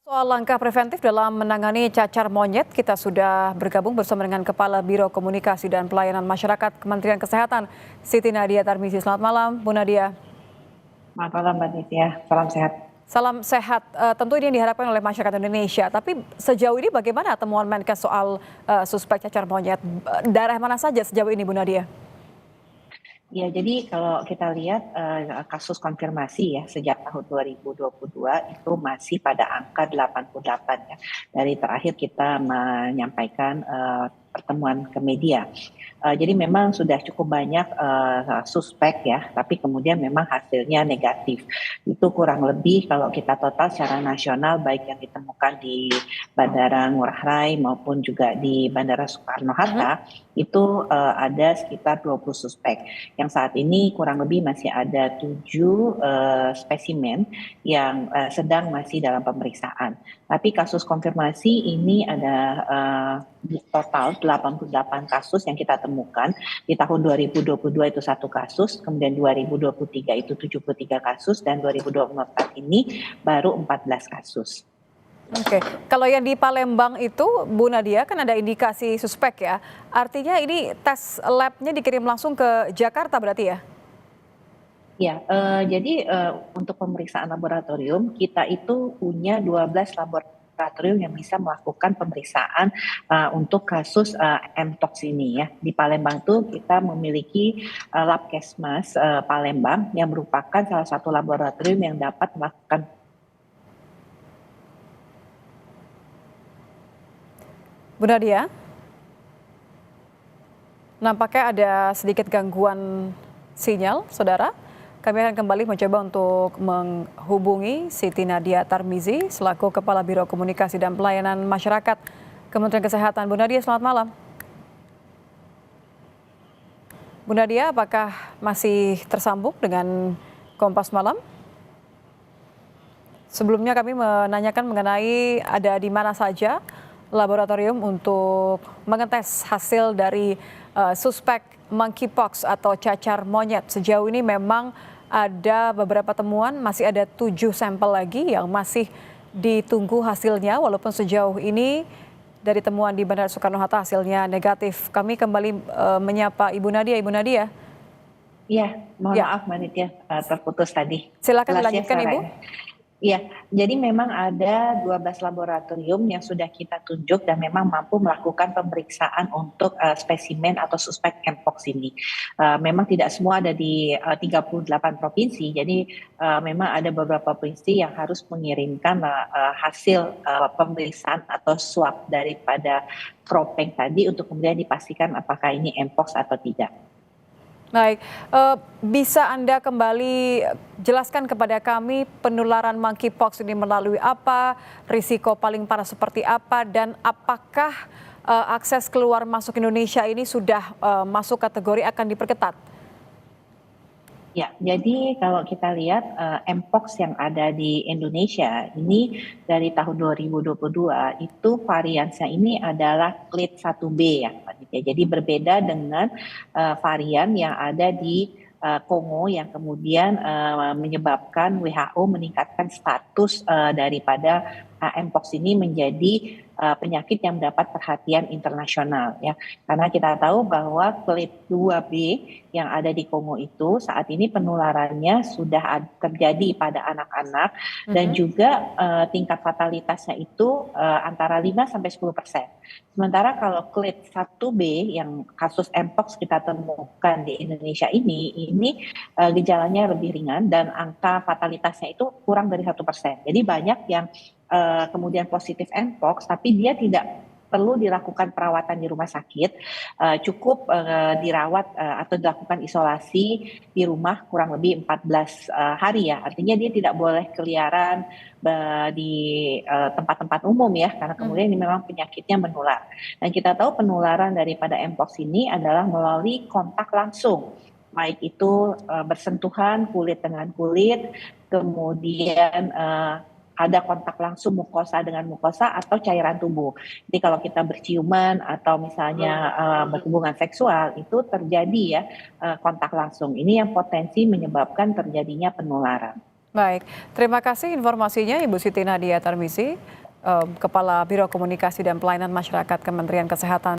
Soal langkah preventif dalam menangani cacar monyet, kita sudah bergabung bersama dengan Kepala Biro Komunikasi dan Pelayanan Masyarakat Kementerian Kesehatan, Siti Nadia Tarmizi. Selamat malam, Bu Nadia. Selamat malam Mbak Nitya, salam sehat. Salam sehat, tentu ini yang diharapkan oleh masyarakat Indonesia. Tapi sejauh ini bagaimana temuan Menkes soal suspek cacar monyet? Daerah mana saja sejauh ini, Bu Nadia? Ya, jadi kalau kita lihat kasus konfirmasi ya sejak tahun 2022 itu masih pada angka 88 ya. Dari terakhir kita menyampaikan pertemuan ke media. Jadi memang sudah cukup banyak suspek ya, tapi kemudian memang hasilnya negatif. Itu kurang lebih kalau kita total secara nasional baik yang ditemukan di Bandara Ngurah Rai maupun juga di Bandara Soekarno-Hatta itu ada sekitar 20 suspek. Yang saat ini kurang lebih masih ada 7 spesimen yang sedang masih dalam pemeriksaan. Tapi kasus konfirmasi ini ada total 88 kasus yang kita temukan. Di tahun 2022 itu 1 kasus, kemudian 2023 itu 73 kasus, dan 2024 ini baru 14 kasus. Oke, kalau yang di Palembang itu, Bu Nadia, kan ada indikasi suspek ya. Artinya ini tes labnya dikirim langsung ke Jakarta berarti ya? Ya, jadi untuk pemeriksaan laboratorium kita itu punya 12 laboratorium yang bisa melakukan pemeriksaan untuk kasus Mpox ini ya. Di Palembang tuh kita memiliki Labkesmas Palembang yang merupakan salah satu laboratorium yang dapat melakukan. Bu Nadia, nampaknya ada sedikit gangguan sinyal, saudara. Kami akan kembali mencoba untuk menghubungi Siti Nadia Tarmizi selaku Kepala Biro Komunikasi dan Pelayanan Masyarakat Kementerian Kesehatan. Bu Nadia, selamat malam. Bu Nadia, apakah masih tersambung dengan Kompas Malam? Sebelumnya kami menanyakan mengenai ada di mana saja laboratorium untuk mengetes hasil dari suspek monkeypox atau cacar monyet. Sejauh ini memang ada beberapa temuan, masih ada 7 sampel lagi yang masih ditunggu hasilnya, walaupun sejauh ini dari temuan di Bandara Soekarno-Hatta hasilnya negatif. Kami kembali menyapa Ibu Nadia. Ibu Nadia. Iya, mohon maaf Mbak Nitya, terputus tadi. Silakan dilanjutkan Ibu. Iya, jadi memang ada 12 laboratorium yang sudah kita tunjuk dan memang mampu melakukan pemeriksaan untuk spesimen atau suspek Mpox ini. Memang tidak semua ada di 38 provinsi, jadi memang ada beberapa provinsi yang harus mengirimkan hasil pemeriksaan atau swab daripada Propeng tadi untuk kemudian dipastikan apakah ini Mpox atau tidak. Baik, bisa Anda kembali jelaskan kepada kami penularan monkeypox ini melalui apa, risiko paling parah seperti apa, dan apakah akses keluar masuk Indonesia ini sudah masuk kategori akan diperketat? Ya, jadi kalau kita lihat Mpox yang ada di Indonesia ini dari tahun 2022 itu variannya ini adalah Clade 1B ya, Pak Ditya. Jadi berbeda dengan varian yang ada di Kongo yang kemudian menyebabkan WHO meningkatkan status daripada Mpox ini menjadi penyakit yang mendapat perhatian internasional ya, karena kita tahu bahwa Clade 2B yang ada di Kongo itu saat ini penularannya sudah terjadi pada anak-anak dan juga tingkat fatalitasnya itu antara 5-10%. Sementara kalau Clade 1B yang kasus Mpox kita temukan di Indonesia ini gejalanya lebih ringan dan angka fatalitasnya itu kurang dari 1%. Jadi banyak yang kemudian positif Mpox, tapi dia tidak perlu dilakukan perawatan di rumah sakit, cukup dirawat atau dilakukan isolasi di rumah kurang lebih 14 hari ya. Artinya dia tidak boleh keliaran di tempat-tempat umum ya, karena kemudian ini memang penyakitnya menular. Dan kita tahu penularan daripada Mpox ini adalah melalui kontak langsung, baik itu bersentuhan kulit dengan kulit, kemudian ada kontak langsung mukosa dengan mukosa atau cairan tubuh. Jadi kalau kita berciuman atau misalnya berhubungan seksual itu terjadi ya kontak langsung. Ini yang potensi menyebabkan terjadinya penularan. Baik, terima kasih informasinya Ibu Siti Nadia Tarmizi. Kepala Biro Komunikasi dan Pelayanan Masyarakat Kementerian Kesehatan